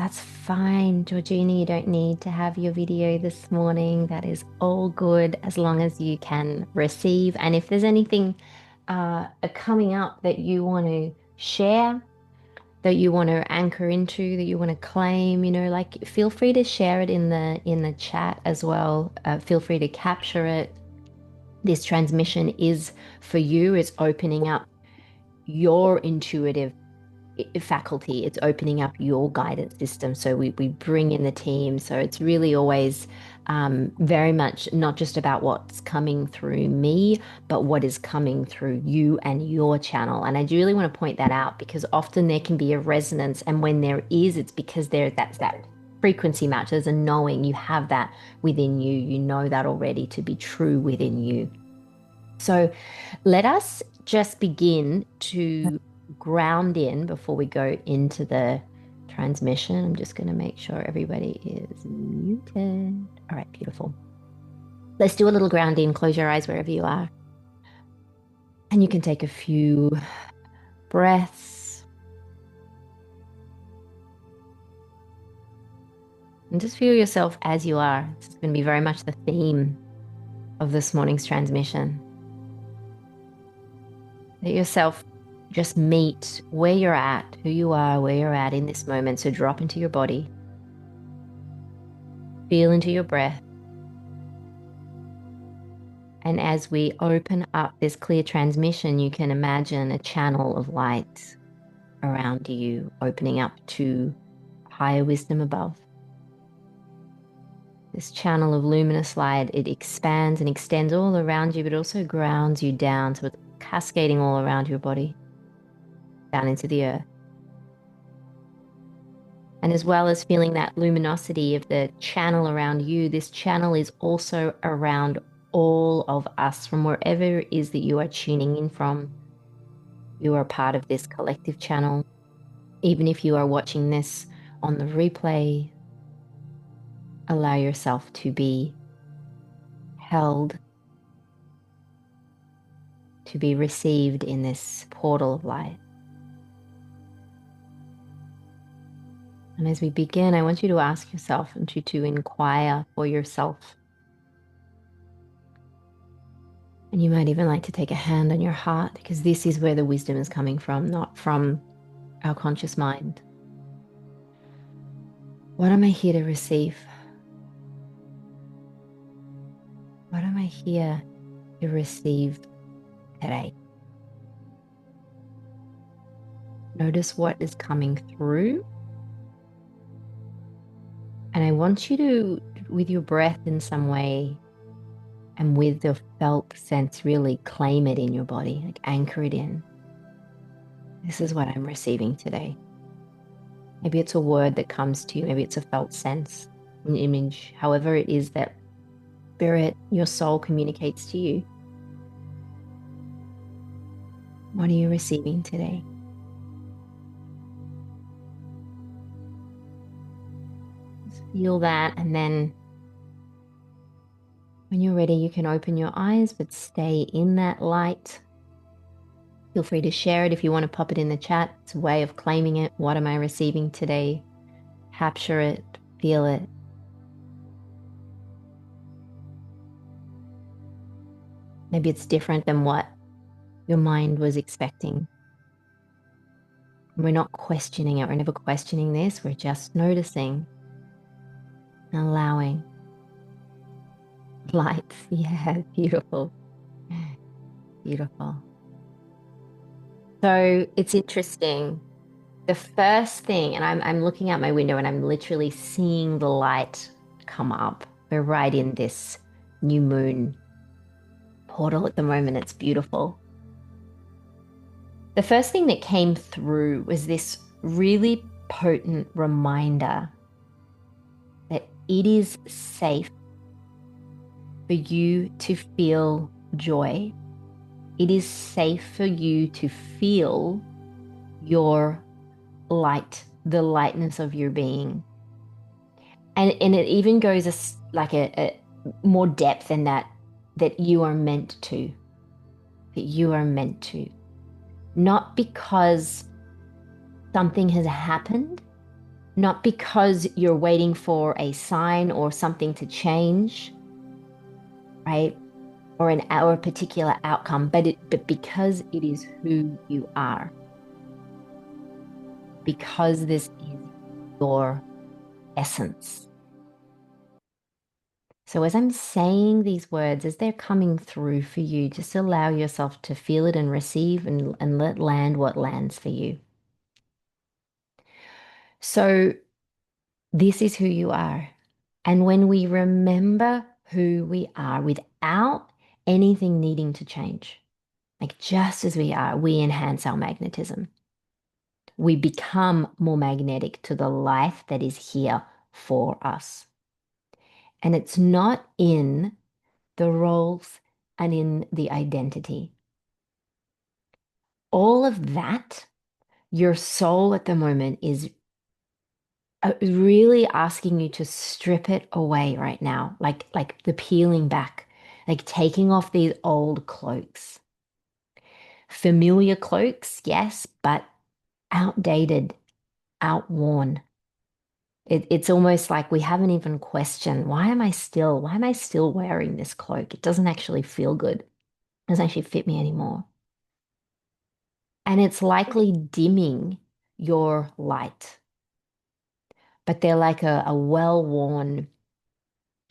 That's fine, Georgina. You don't need to have your video this morning. That is all good as long as you can receive. And if there's anything coming up that you want to share, that you want to anchor into, that you want to claim, like feel free to share it in the chat as well. Feel free to capture it. This transmission is for you. It's opening up your intuitive faculty. It's opening up your guidance system. So we bring in the team. So it's really always very much not just about what's coming through me, but what is coming through you and your channel. And I do really want to point that out because often there can be a resonance. And when there is, it's because that's that frequency match. There's a knowing. You have that within you. You know that already to be true within you. So let us just begin to ground in before we go into the transmission. I'm just going to make sure everybody is muted. All right, beautiful. Let's do a little ground in. Close your eyes wherever you are. And you can take a few breaths. And just feel yourself as you are. It's going to be very much the theme of this morning's transmission. Let yourself just meet where you're at, who you are, where you're at in this moment. So drop into your body. Feel into your breath. And as we open up this clear transmission, you can imagine a channel of light around you, opening up to higher wisdom above. This channel of luminous light, it expands and extends all around you, but also grounds you down. So it's cascading all around your body, down into the earth. And as well as feeling that luminosity of the channel around you, this channel is also around all of us from wherever it is that you are tuning in from. You are part of this collective channel. Even if you are watching this on the replay, allow yourself to be held, to be received in this portal of light. And as we begin, I want you to ask yourself and to inquire for yourself. And you might even like to take a hand on your heart, because this is where the wisdom is coming from, not from our conscious mind. What am I here to receive? What am I here to receive today? Notice what is coming through. And I want you to, with your breath in some way, and with the felt sense, really claim it in your body, like anchor it in. This is what I'm receiving today. Maybe it's a word that comes to you. Maybe it's a felt sense, an image, however it is that spirit, your soul communicates to you. What are you receiving today? Just feel that, and then when you're ready, you can open your eyes, but stay in that light. Feel free to share it if you want to pop it in the chat. It's a way of claiming it. What am I receiving today? Capture it, feel it. Maybe it's different than what your mind was expecting. We're not questioning it. We're never questioning this. We're just noticing and allowing. Lights, yeah, beautiful. Beautiful. So it's interesting. The first thing, and I'm looking out my window and I'm literally seeing the light come up. We're right in this new moon portal at the moment. It's beautiful. The first thing that came through was this really potent reminder that it is safe for you to feel joy. It is safe for you to feel your light, the lightness of your being. And it even goes a more depth than that you are meant to. That you are meant to. Not because something has happened, not because you're waiting for a sign or something to change, right? Or a particular outcome, but because it is who you are, because this is your essence. So as I'm saying these words, as they're coming through for you, just allow yourself to feel it and receive and let land what lands for you. So this is who you are. And when we remember who we are without anything needing to change, like just as we are, we enhance our magnetism. We become more magnetic to the life that is here for us. And it's not in the roles and in the identity. All of that, your soul at the moment is really asking you to strip it away right now, like the peeling back, like taking off these old cloaks. Familiar cloaks, yes, but outdated, outworn. It's almost like we haven't even questioned, why am I still wearing this cloak? It doesn't actually feel good. It doesn't actually fit me anymore. And it's likely dimming your light, but they're like a well-worn,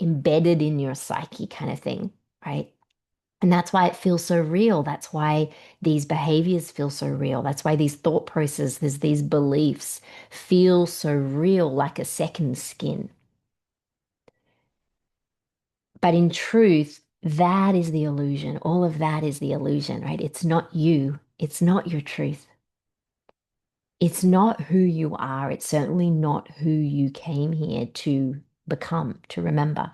embedded in your psyche kind of thing, right? And that's why it feels so real. That's why these behaviors feel so real. That's why these thought processes, these beliefs feel so real, like a second skin. But in truth, that is the illusion. All of that is the illusion, right? It's not you. It's not your truth. It's not who you are. It's certainly not who you came here to become, to remember.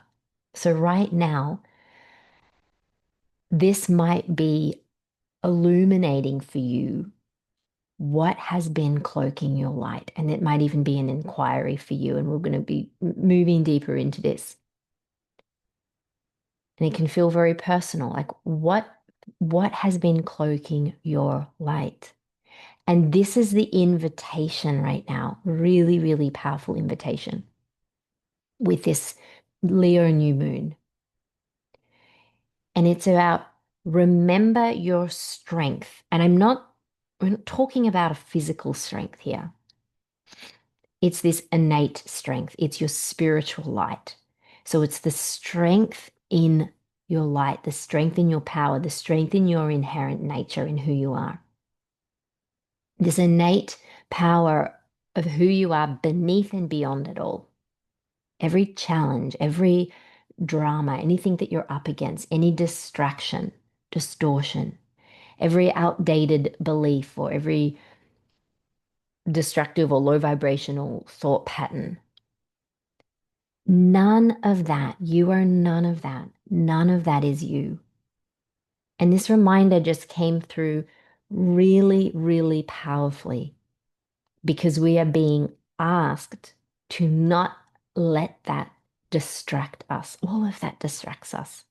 So right now, this might be illuminating for you what has been cloaking your light. And it might even be an inquiry for you. And we're going to be moving deeper into this. And it can feel very personal. Like what has been cloaking your light? And this is the invitation right now. Really, really powerful invitation with this Leo new moon. And it's about remember your strength. And we're not talking about a physical strength here. It's this innate strength. It's your spiritual light. So it's the strength in your light, the strength in your power, the strength in your inherent nature in who you are. This innate power of who you are beneath and beyond it all. Every challenge, every drama, anything that you're up against, any distraction, distortion, every outdated belief or every destructive or low vibrational thought pattern. None of that. You are none of that. None of that is you. And this reminder just came through really, really powerfully because we are being asked to not let that distract us. All of that distracts us.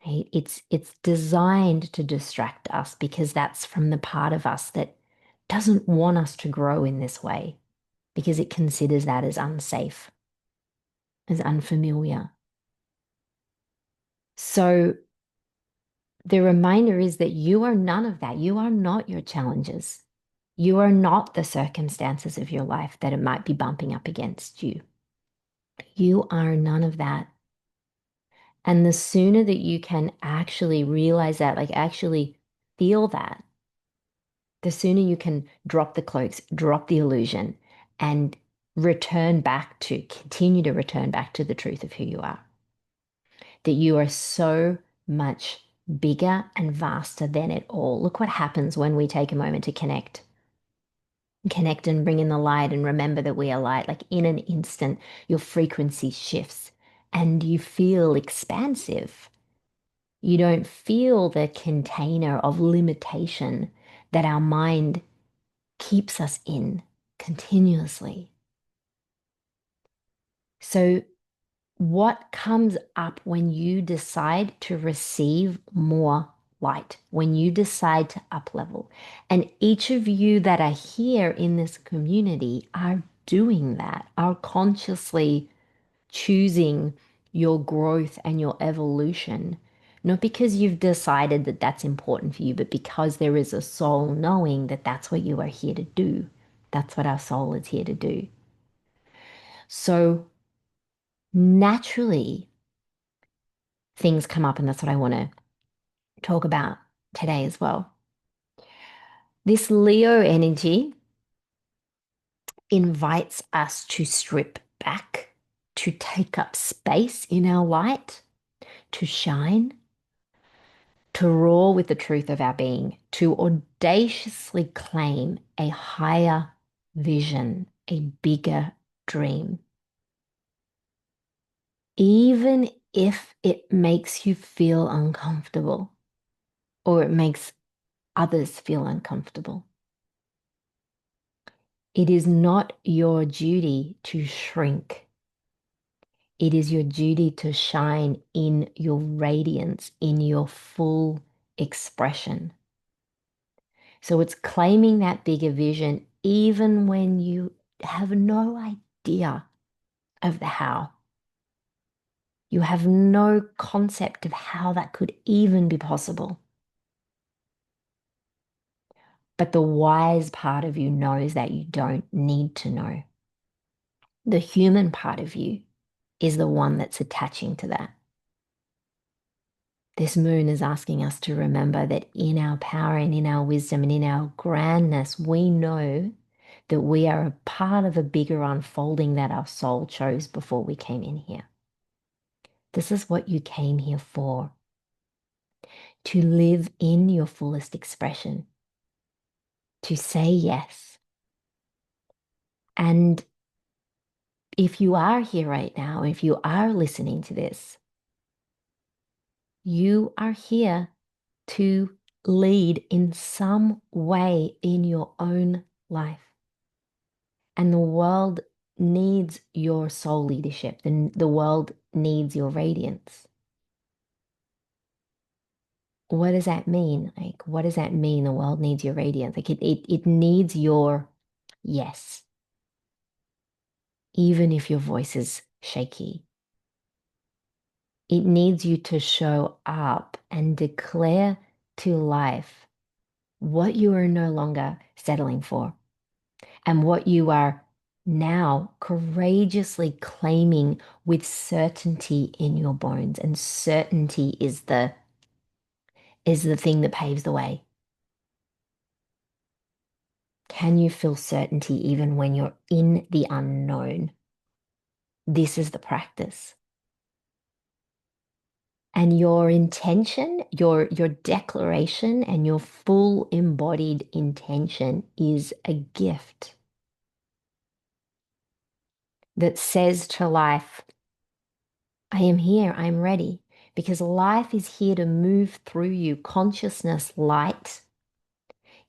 Right? It's designed to distract us because that's from the part of us that doesn't want us to grow in this way because it considers that as unsafe, as unfamiliar. So the reminder is that you are none of that. You are not your challenges. You are not the circumstances of your life that it might be bumping up against you. You are none of that. And the sooner that you can actually realize that, like actually feel that, the sooner you can drop the cloaks, drop the illusion, and continue to return back to the truth of who you are. That you are so much bigger and vaster than it all. Look what happens when we take a moment to connect and bring in the light and remember that we are light. Like in an instant, your frequency shifts and you feel expansive. You don't feel the container of limitation that our mind keeps us in continuously. So what comes up when you decide to receive more light, when you decide to up level? And each of you that are here in this community are doing that, are consciously choosing your growth and your evolution, not because you've decided that that's important for you, but because there is a soul knowing that that's what you are here to do. That's what our soul is here to do. So naturally, things come up, and that's what I want to talk about today as well. This Leo energy invites us to strip back, to take up space in our light, to shine, to roar with the truth of our being, to audaciously claim a higher vision, a bigger dream. Even if it makes you feel uncomfortable or it makes others feel uncomfortable. It is not your duty to shrink. It is your duty to shine in your radiance, in your full expression. So it's claiming that bigger vision, even when you have no idea of the how. You have no concept of how that could even be possible. But the wise part of you knows that you don't need to know. The human part of you is the one that's attaching to that. This moon is asking us to remember that in our power and in our wisdom and in our grandness, we know that we are a part of a bigger unfolding that our soul chose before we came in here. This is what you came here for, to live in your fullest expression, to say yes. And if you are here right now, if you are listening to this, you are here to lead in some way in your own life. And the world needs your soul leadership. The world needs your radiance. What does that mean? Like, what does that mean? The world needs your radiance. Like it needs your yes, even if your voice is shaky. It needs you to show up and declare to life what you are no longer settling for and what you are now courageously claiming with certainty in your bones. And certainty is the thing that paves the way. Can you feel certainty even when you're in the unknown? This is the practice. And your intention, your declaration and your full embodied intention is a gift that says to life, I am here, I'm ready, because life is here to move through you. Consciousness, light,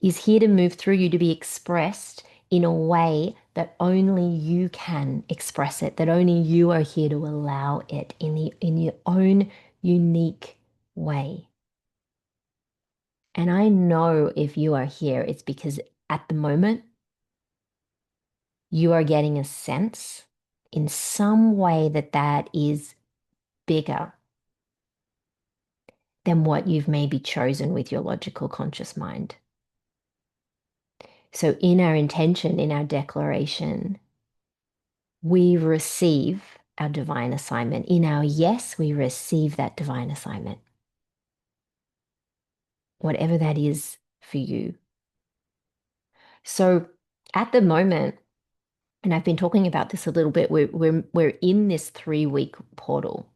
is here to move through you to be expressed in a way that only you can express it, that only you are here to allow it in your own unique way. And I know if you are here, it's because at the moment you are getting a sense in some way that that is bigger than what you've maybe chosen with your logical conscious mind. So in our intention, in our declaration, we receive our divine assignment. In our yes, we receive that divine assignment. Whatever that is for you. So at the moment, and I've been talking about this a little bit, we're in this 3-week portal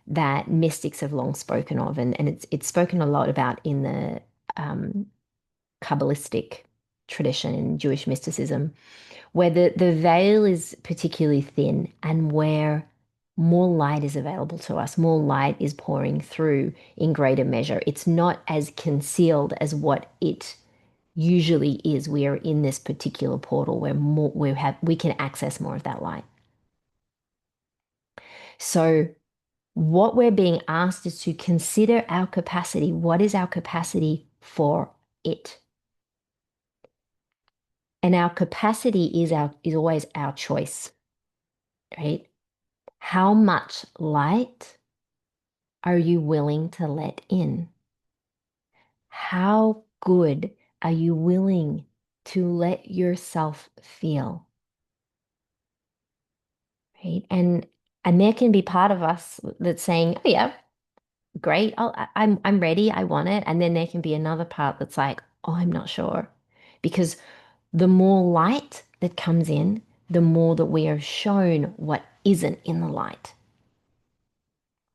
that mystics have long spoken of, and it's spoken a lot about in the Kabbalistic tradition in Jewish mysticism, where the veil is particularly thin and where more light is available to us, more light is pouring through in greater measure. It's not as concealed as what it usually is. We are in this particular portal where we can access more of that light. So what we're being asked is to consider our capacity. What is our capacity for it? And our capacity is always our choice, right? How much light are you willing to let in? How good are you willing to let yourself feel? Right? And there can be part of us that's saying, "Oh yeah, great. I'm ready. I want it." And then there can be another part that's like, "Oh, I'm not sure." Because the more light that comes in, the more that we are shown what isn't in the light.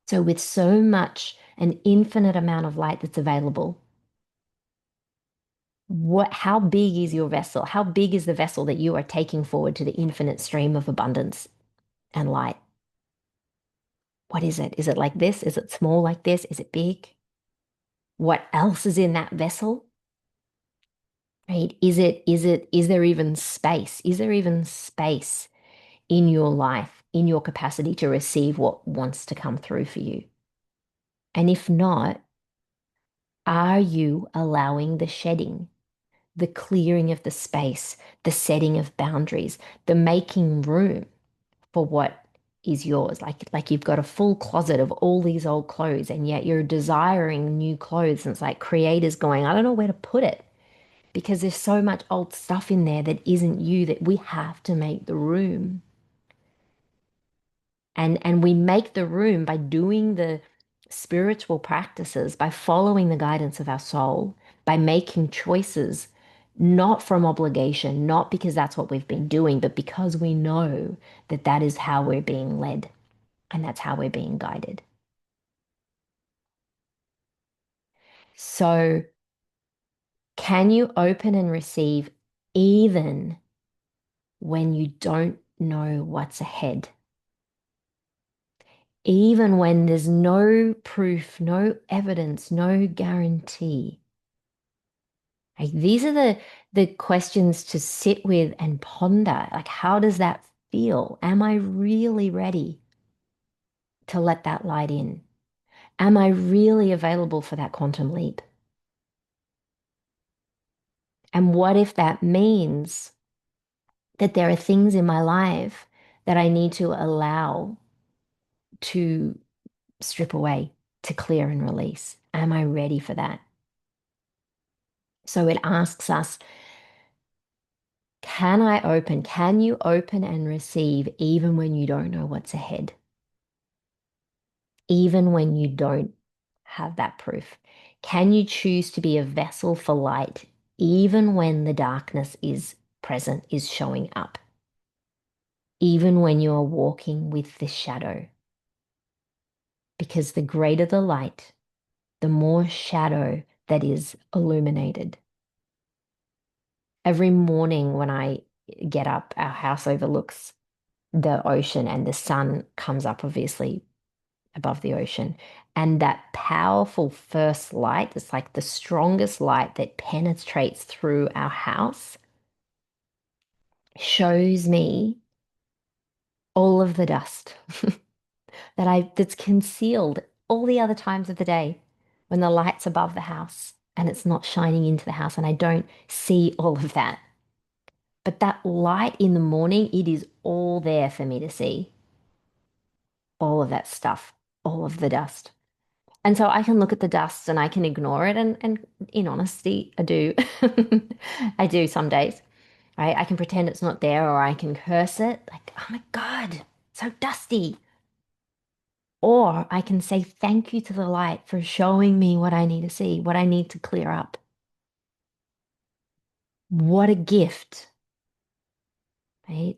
So with so much, an infinite amount of light that's available, how big is your vessel? How big is the vessel that you are taking forward to the infinite stream of abundance and light? What is it? Is it like this? Is it small like this? Is it big? What else is in that vessel? Right? Is there even space? Is there even space in your life, in your capacity to receive what wants to come through for you? And if not, are you allowing the shedding, the clearing of the space, the setting of boundaries, the making room for what is yours? Like you've got a full closet of all these old clothes, and yet you're desiring new clothes. And it's like creators going, I don't know where to put it because there's so much old stuff in there that isn't you that we have to make the room. And we make the room by doing the spiritual practices, by following the guidance of our soul, by making choices, not from obligation, not because that's what we've been doing, but because we know that that is how we're being led and that's how we're being guided. So, can you open and receive even when you don't know what's ahead? Even when there's no proof, no evidence, no guarantee. Like these are the questions to sit with and ponder. Like, how does that feel? Am I really ready to let that light in? Am I really available for that quantum leap? And what if that means that there are things in my life that I need to allow to strip away, to clear and release? Am I ready for that? So it asks us, can you open and receive even when you don't know what's ahead? Even when you don't have that proof? Can you choose to be a vessel for light even when the darkness is present, is showing up? Even when you are walking with the shadow? Because the greater the light, the more shadow that is illuminated. Every morning when I get up, our house overlooks the ocean and the sun comes up, obviously, above the ocean. And that powerful first light, it's like the strongest light that penetrates through our house, shows me all of the dust that's concealed all the other times of the day when the light's above the house and it's not shining into the house and I don't see all of that. But that light in the morning, it is all there for me to see. All of that stuff, all of the dust. And so I can look at the dust and I can ignore it. And in honesty, I do. I do some days, right? I can pretend it's not there or I can curse it like, oh my God, so dusty. Or I can say thank you to the light for showing me what I need to see, what I need to clear up. What a gift, right?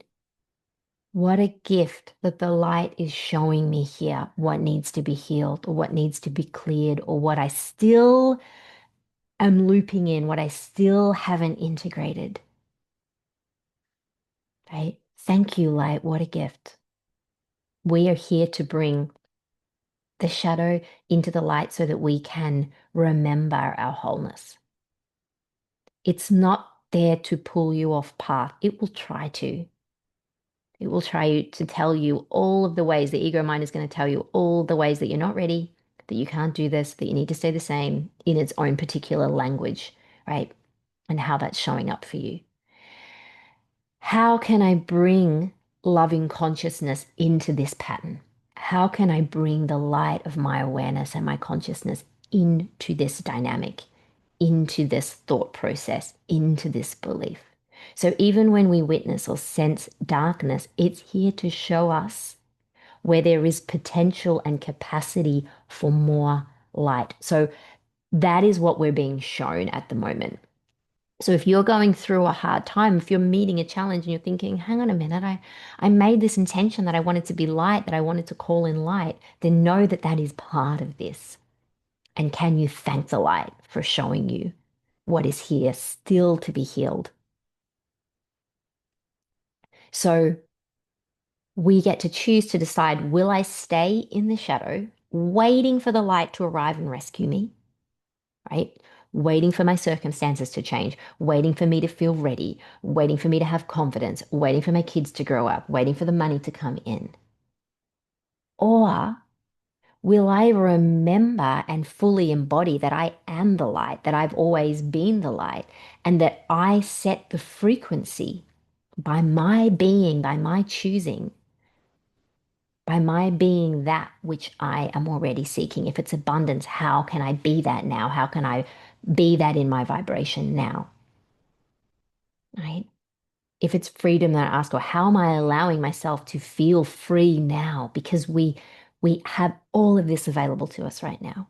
What a gift that the light is showing me here what needs to be healed or what needs to be cleared or what I still am looping in, what I still haven't integrated. Right? Thank you, light. What a gift. We are here to bring the shadow into the light so that we can remember our wholeness. It's not there to pull you off path. It will try to. It will try to tell you all of the ways the ego mind is going to tell you all the ways that you're not ready, that you can't do this, that you need to stay the same in its own particular language, right? And how that's showing up for you. How can I bring loving consciousness into this pattern? How can I bring the light of my awareness and my consciousness into this dynamic, into this thought process, into this belief? So even when we witness or sense darkness, it's here to show us where there is potential and capacity for more light. So that is what we're being shown at the moment. So if you're going through a hard time, if you're meeting a challenge and you're thinking, hang on a minute, I made this intention that I wanted to be light, that I wanted to call in light, then know that that is part of this. And can you thank the light for showing you what is here still to be healed? So we get to choose to decide, will I stay in the shadow, waiting for the light to arrive and rescue me, right? Waiting for my circumstances to change, waiting for me to feel ready, waiting for me to have confidence, waiting for my kids to grow up, waiting for the money to come in? Or will I remember and fully embody that I am the light, that I've always been the light, and that I set the frequency by my being, by my choosing, by my being that which I am already seeking? If it's abundance, how can I be that now? How can I be that in my vibration now? Right? If it's freedom that I ask, or how am I allowing myself to feel free now? Because we have all of this available to us right now.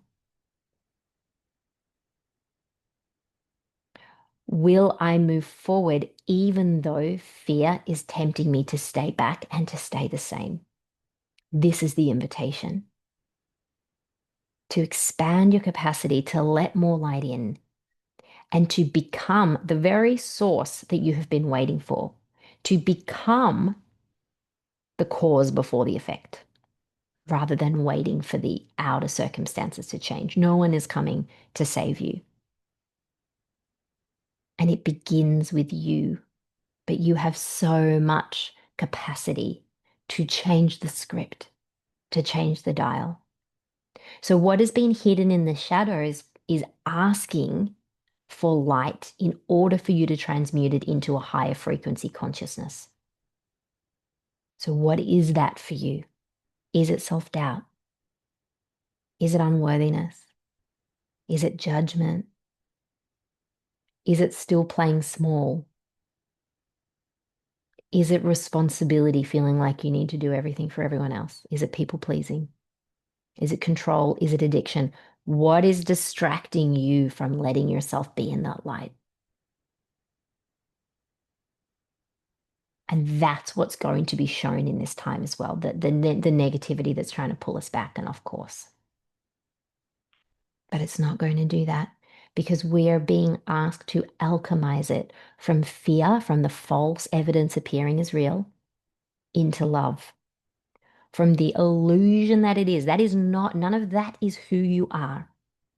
Will I move forward even though fear is tempting me to stay back and to stay the same? This is the invitation to expand your capacity to let more light in and to become the very source that you have been waiting for, to become the cause before the effect, rather than waiting for the outer circumstances to change. No one is coming to save you. And it begins with you, but you have so much capacity to change the script, to change the dial. So, what has been hidden in the shadows is asking for light in order for you to transmute it into a higher frequency consciousness. So, what is that for you? Is it self doubt? Is it unworthiness? Is it judgment? Is it still playing small? Is it responsibility, feeling like you need to do everything for everyone else? Is it people pleasing? Is it control? Is it addiction? What is distracting you from letting yourself be in that light? And that's what's going to be shown in this time as well, the negativity that's trying to pull us back and off course. But it's not going to do that because we are being asked to alchemize it from fear, from the false evidence appearing as real, into love, from the illusion that it is. That is not, none of that is who you are.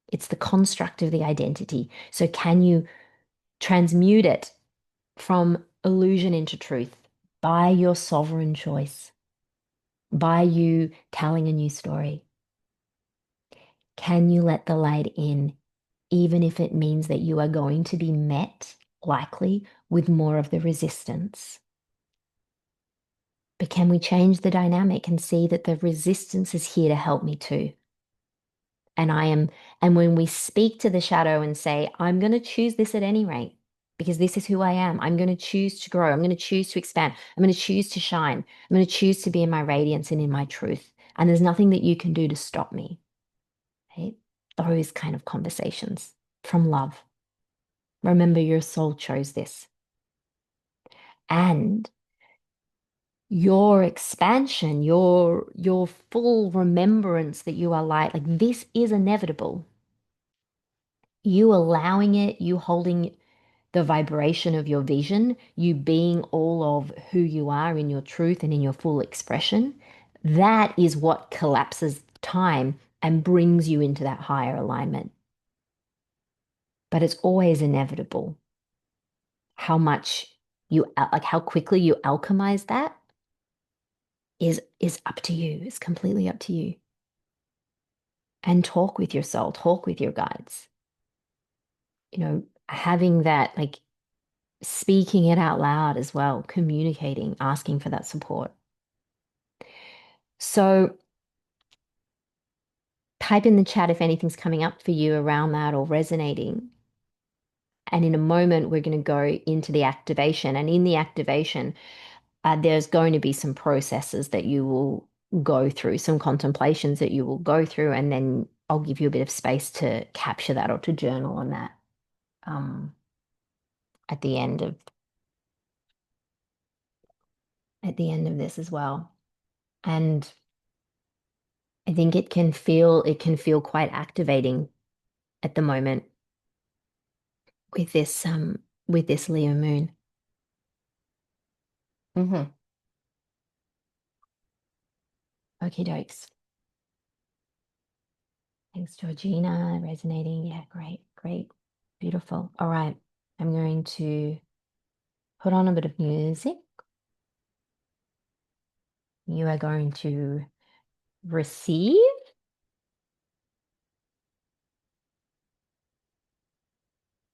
It's the construct of the identity. So can you transmute it from illusion into truth by your sovereign choice, by you telling a new story? Can you let the light in, even if it means that you are going to be met, likely, with more of the resistance? But can we change the dynamic and see that the resistance is here to help me too? And and when we speak to the shadow and say, I'm going to choose this at any rate, because this is who I am. I'm going to choose to grow. I'm going to choose to expand. I'm going to choose to shine. I'm going to choose to be in my radiance and in my truth. And there's nothing that you can do to stop me. Right? Those kind of conversations from love. Remember, your soul chose this. And your expansion, your full remembrance that you are light, like this is inevitable. You allowing it, you holding the vibration of your vision, you being all of who you are in your truth and in your full expression, that is what collapses time and brings you into that higher alignment. But it's always inevitable how much like how quickly you alchemize that is up to you. It's completely up to you. And talk with your soul, talk with your guides. Having that like speaking it out loud as well, communicating, asking for that support. So type in the chat if anything's coming up for you around that or resonating. And in a moment, we're going to go into the activation. And in the activation, there's going to be some processes that you will go through, some contemplations that you will go through, and then I'll give you a bit of space to capture that or to journal on that um, at the end of this as well. And I think it can feel quite activating at the moment with this Leo moon. Mm-hmm. Okie dokes. Thanks, Georgina. Resonating. Yeah, great, great. Beautiful. All right. I'm going to put on a bit of music. You are going to receive.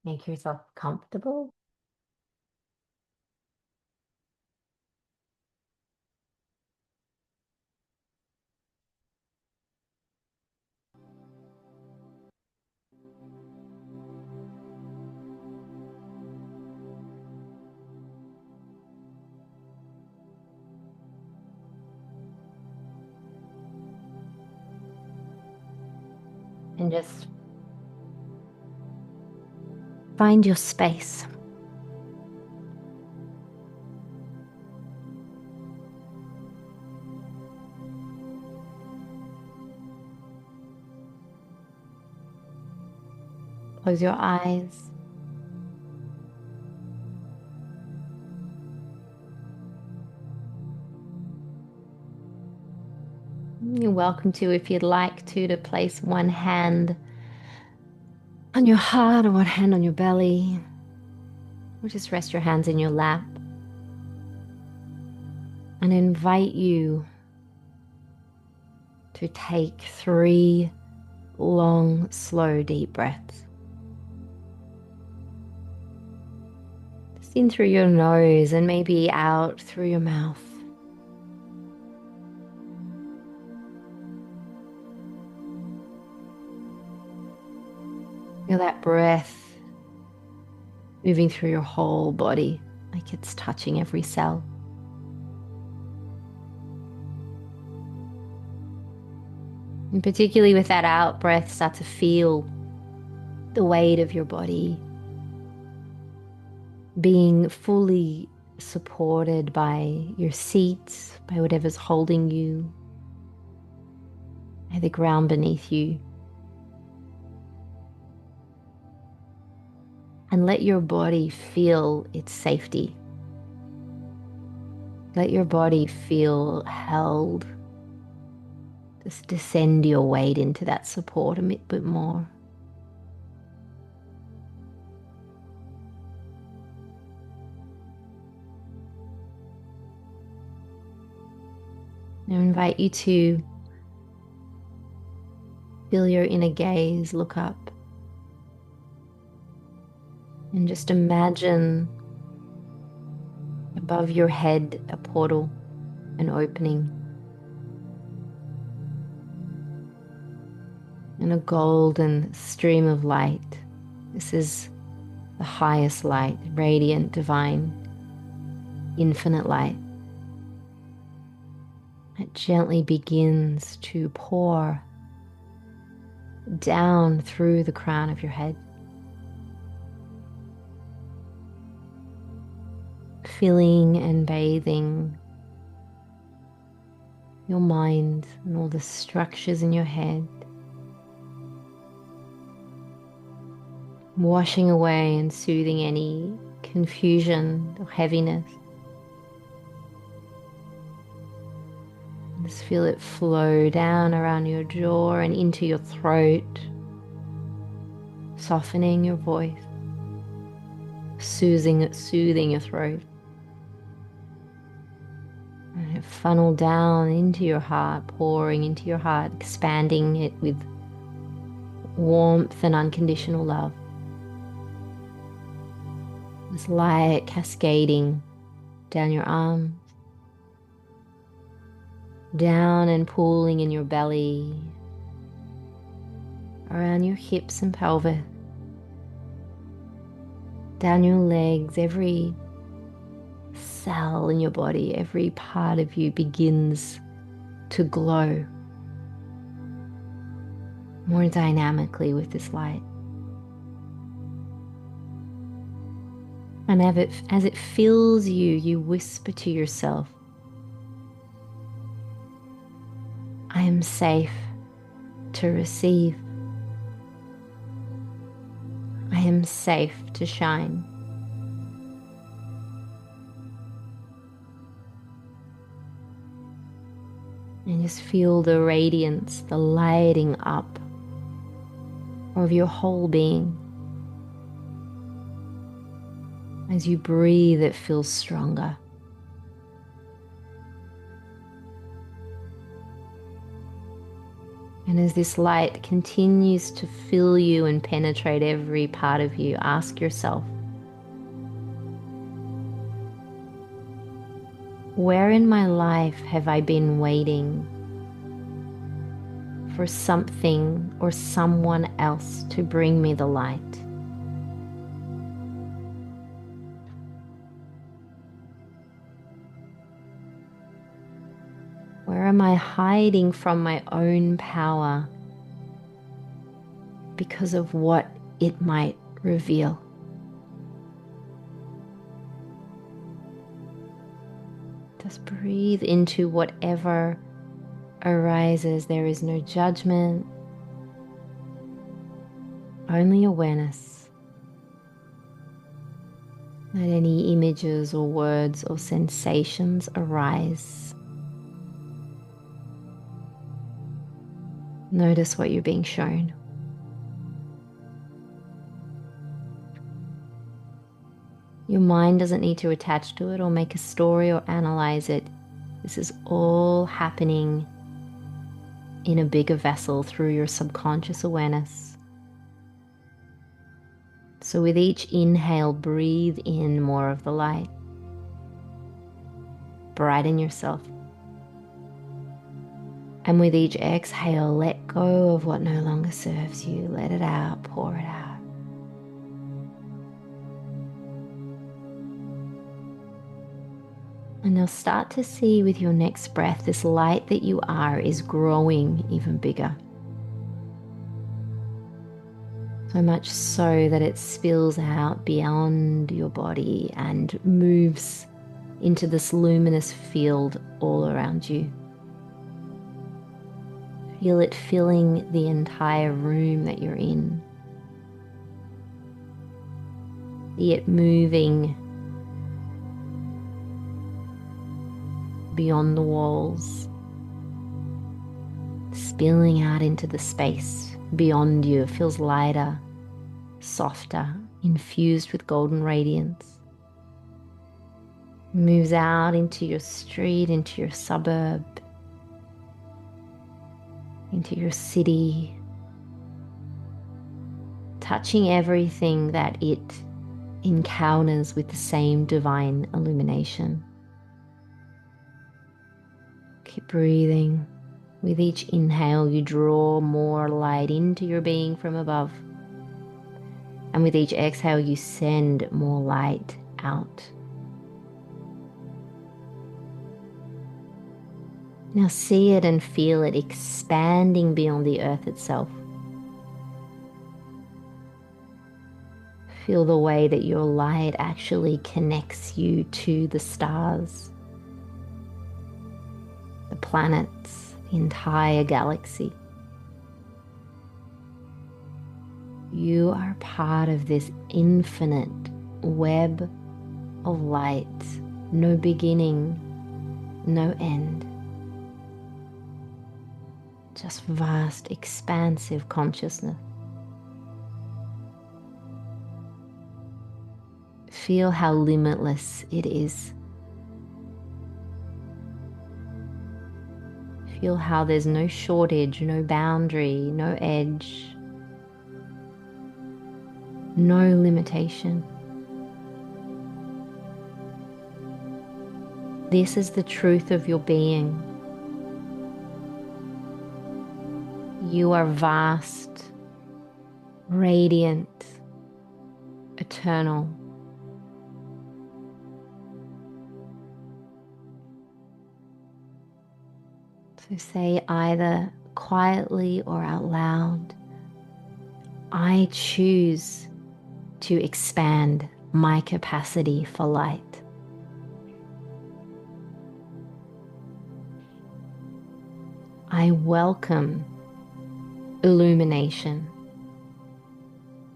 Make yourself comfortable. And just find your space. Close your eyes. You're welcome to, if you'd like to place one hand on your heart or one hand on your belly, or just rest your hands in your lap and invite you to take 3 long, slow, deep breaths. Just in through your nose and maybe out through your mouth. Feel that breath moving through your whole body, like it's touching every cell. And particularly with that out breath, start to feel the weight of your body being fully supported by your seat, by whatever's holding you, by the ground beneath you. And let your body feel its safety. Let your body feel held. Just descend your weight into that support a bit more. I invite you to feel your inner gaze, look up, and just imagine above your head a portal, an opening, and a golden stream of light. This is the highest light, radiant, divine, infinite light. It gently begins to pour down through the crown of your head, filling and bathing your mind and all the structures in your head, washing away and soothing any confusion or heaviness. Just feel it flow down around your jaw and into your throat, softening your voice, soothing your throat. And it funnel down into your heart, pouring into your heart, expanding it with warmth and unconditional love. This light cascading down your arms, down and pooling in your belly, around your hips and pelvis, down your legs. Every cell in your body, every part of you begins to glow more dynamically with this light. And as it fills you, you whisper to yourself, I am safe to receive. I am safe to shine. And just feel the radiance, the lighting up of your whole being. As you breathe, it feels stronger. And as this light continues to fill you and penetrate every part of you, ask yourself, where in my life have I been waiting for something or someone else to bring me the light? Where am I hiding from my own power because of what it might reveal? Just breathe into whatever arises. There is no judgment, only awareness. Let any images or words or sensations arise. Notice what you're being shown. Your mind doesn't need to attach to it or make a story or analyze it. This is all happening in a bigger vessel through your subconscious awareness. So with each inhale, breathe in more of the light. Brighten yourself. And with each exhale, let go of what no longer serves you. Let it out, pour it out. And now start to see with your next breath, this light that you are is growing even bigger. So much so that it spills out beyond your body and moves into this luminous field all around you. Feel it filling the entire room that you're in. See it moving beyond the walls, spilling out into the space beyond you. It feels lighter, softer, infused with golden radiance. Moves out into your street, into your suburb, into your city, touching everything that it encounters with the same divine illumination. Keep breathing. With each inhale, you draw more light into your being from above. And with each exhale, you send more light out. Now see it and feel it expanding beyond the earth itself. Feel the way that your light actually connects you to the stars, the planets, the entire galaxy. You are part of this infinite web of light, no beginning, no end. Just vast, expansive consciousness. Feel how limitless it is. Feel how there's no shortage, no boundary, no edge, no limitation. This is the truth of your being. You are vast, radiant, eternal. So say either quietly or out loud, I choose to expand my capacity for light. I welcome illumination,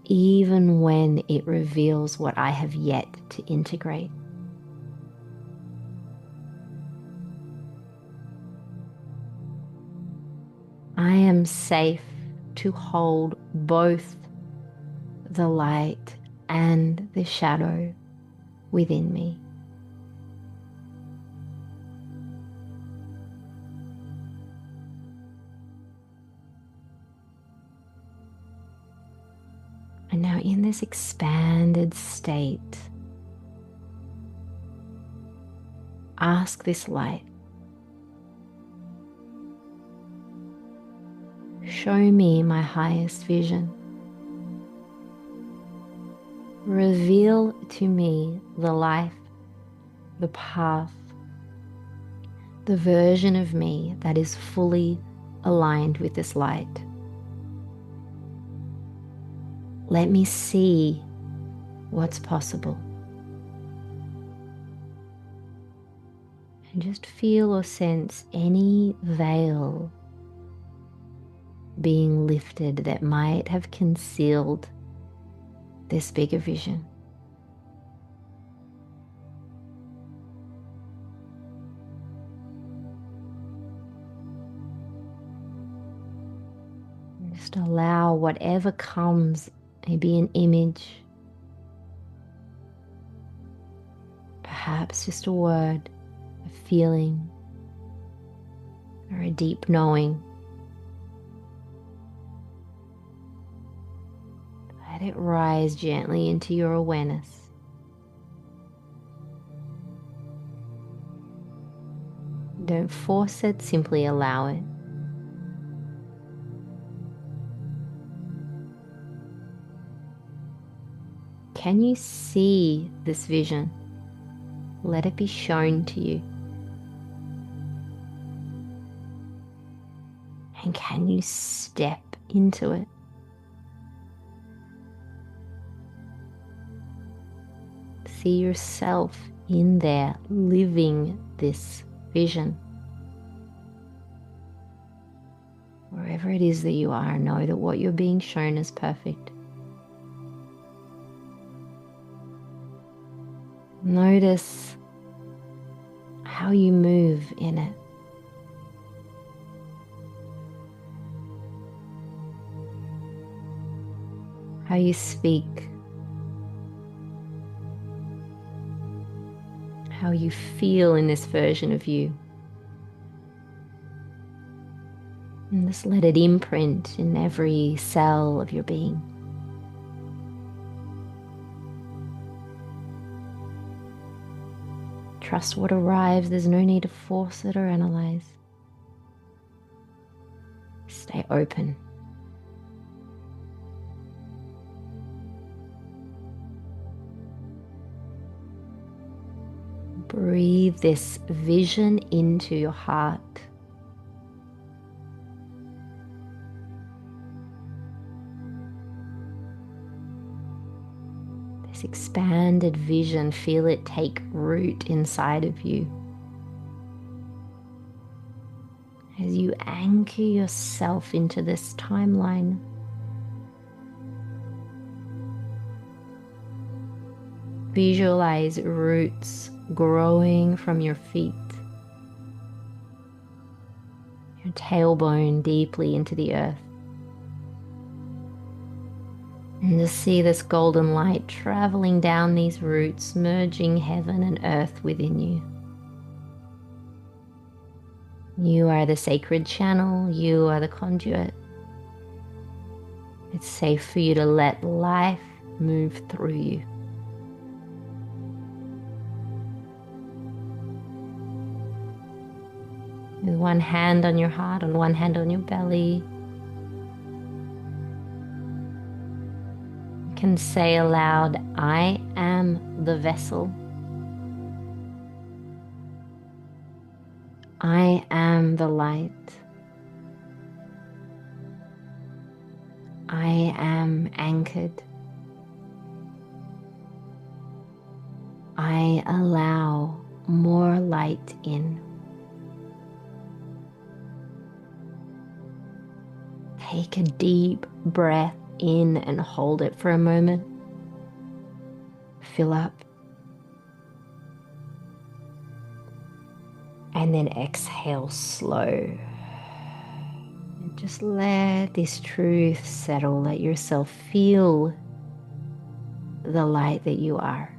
even when it reveals what I have yet to integrate. I am safe to hold both the light and the shadow within me. And now in this expanded state, ask this light, show me my highest vision. Reveal to me the life, the path, the version of me that is fully aligned with this light. Let me see what's possible. And just feel or sense any veil being lifted that might have concealed this bigger vision. Just allow whatever comes, maybe an image, perhaps just a word, a feeling, or a deep knowing. Let it rise gently into your awareness. Don't force it, simply allow it. Can you see this vision? Let it be shown to you. And can you step into it? See yourself in there living this vision. Wherever it is that you are, know that what you're being shown is perfect. Notice how you move in it. How you speak. How you feel in this version of you. And just let it imprint in every cell of your being. Trust what arrives. There's no need to force it or analyze. Stay open. Breathe this vision into your heart. This expanded vision, feel it take root inside of you. As you anchor yourself into this timeline, visualize roots growing from your feet, your tailbone deeply into the earth. And just see this golden light traveling down these roots, merging heaven and earth within you. You are the sacred channel. You are the conduit. It's safe for you to let life move through you. with one hand on your heart and one hand on your belly. You can say aloud, I am the vessel. I am the light. I am anchored. I allow more light in. Take a deep breath in and hold it for a moment. Fill up. And then exhale slow. And just let this truth settle. Let yourself feel the light that you are.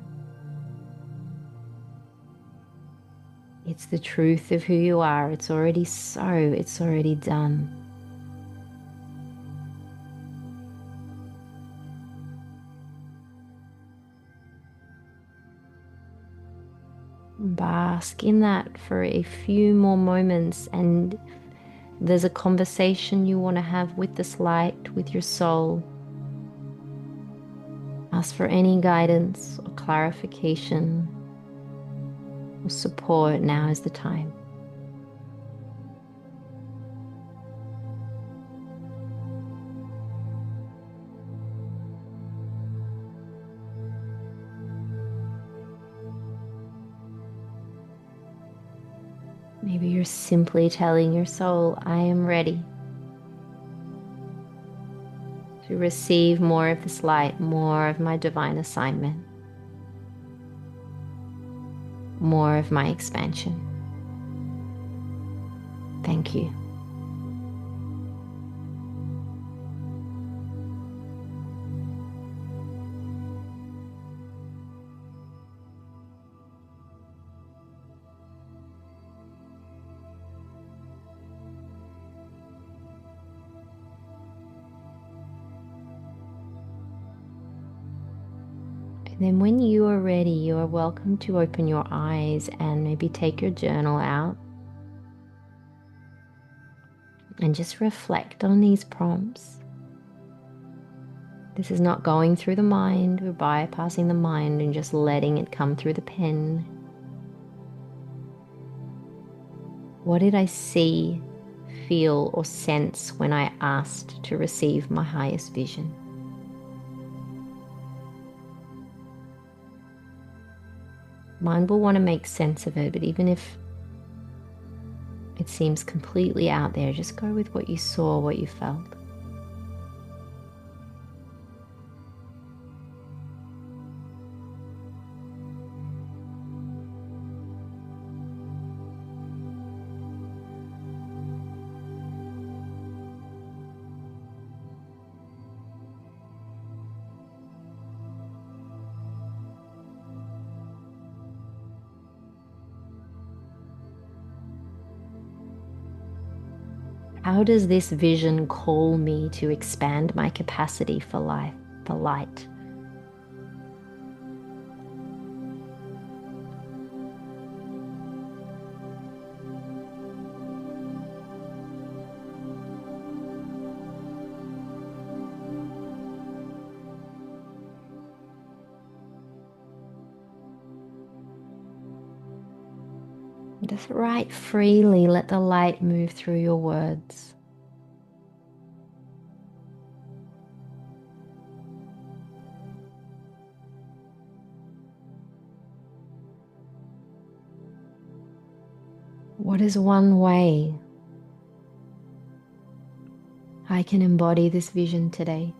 It's the truth of who you are. It's already so. It's already done. Bask in that for a few more moments, and there's a conversation you want to have with this light, with your soul. Ask for any guidance or clarification or support. Now is the time. Maybe you're simply telling your soul, I am ready to receive more of this light, more of my divine assignment, more of my expansion. Thank you. And then when you are ready, you are welcome to open your eyes and maybe take your journal out and just reflect on these prompts. This is not going through the mind. We're bypassing the mind and just letting it come through the pen. What did I see, feel, or sense when I asked to receive my highest vision? Mind will want to make sense of it, but even if it seems completely out there, just go with what you saw, what you felt. How does this vision call me to expand my capacity for life, for light? Just write freely, let the light move through your words. What is one way I can embody this vision today?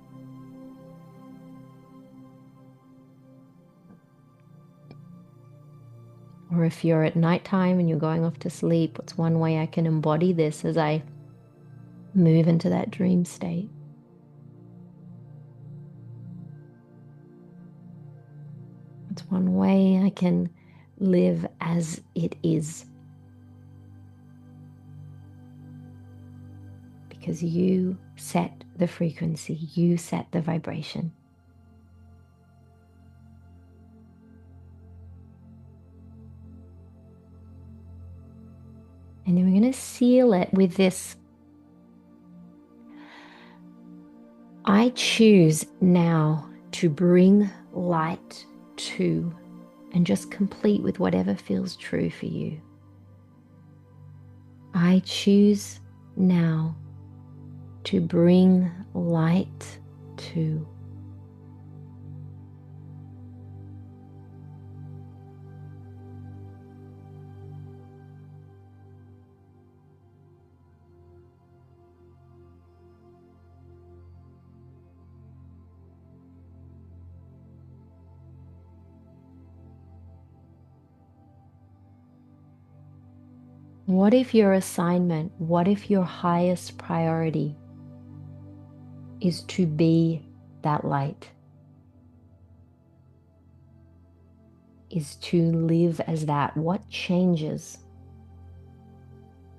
Or if you're at nighttime and you're going off to sleep, what's one way I can embody this as I move into that dream state? What's one way I can live as it is? Because you set the frequency, you set the vibration. And then we're going to seal it with this. I choose now to bring light to, and just complete with whatever feels true for you. I choose now to bring light to. What if your assignment, what if your highest priority is to be that light? Is to live as that? What changes?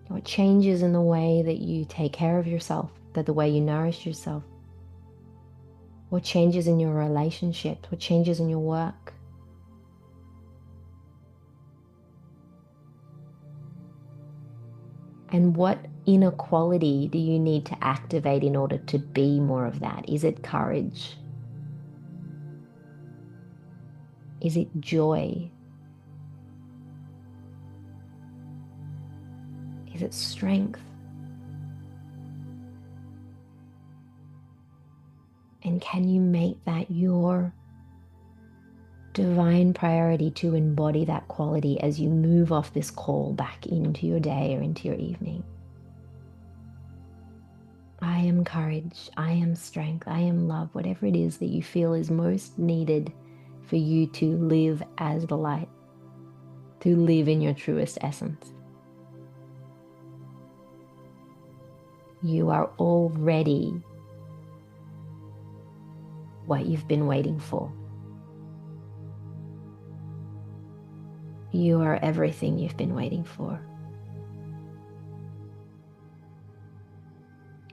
What changes in the way that you take care of yourself, that the way you nourish yourself? What changes in your relationships? What changes in your work? And what inequality do you need to activate in order to be more of that? Is it courage? Is it joy? Is it strength? And can you make that your divine priority to embody that quality as you move off this call back into your day or into your evening? I am courage, I am strength, I am love, whatever it is that you feel is most needed for you to live as the light, to live in your truest essence. You are already what you've been waiting for. You are everything you've been waiting for.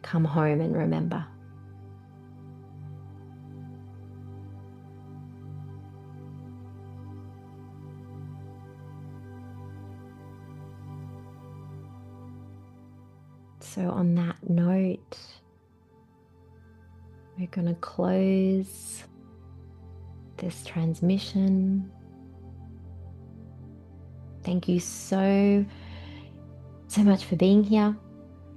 Come home and remember. So on that note, we're going to close this transmission. Thank you so much for being here.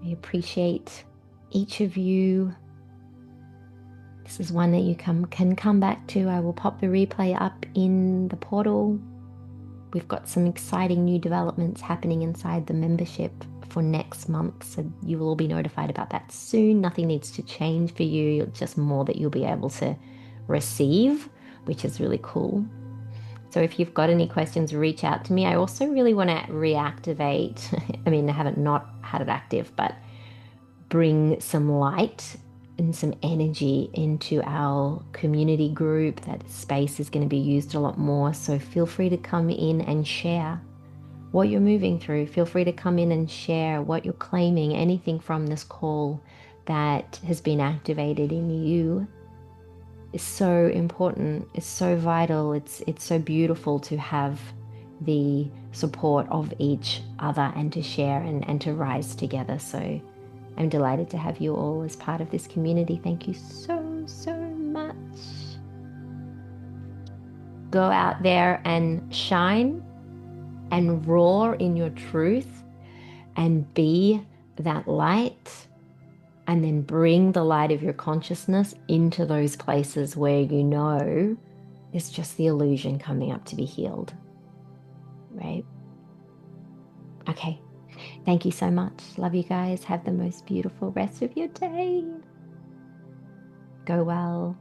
I appreciate each of you. This is one that you can come back to. I will pop the replay up in the portal. We've got some exciting new developments happening inside the membership for next month, so you will all be notified about that soon. Nothing needs to change for you, just more that you'll be able to receive, which is really cool. So if you've got any questions, reach out to me. I also really want to reactivate, I mean, I haven't not had it active, but bring some light and some energy into our community group. That space is going to be used a lot more. So feel free to come in and share what you're moving through. Feel free to come in and share what you're claiming, anything from this call that has been activated in you. Is so important, it's so vital, it's so beautiful to have the support of each other and to share and to rise together. So I'm delighted to have you all as part of this community. Thank you so much. Go out there and shine and roar in your truth and be that light. And then bring the light of your consciousness into those places where you know it's just the illusion coming up to be healed, right? Okay, thank you so much. Love you guys. Have the most beautiful rest of your day. Go well.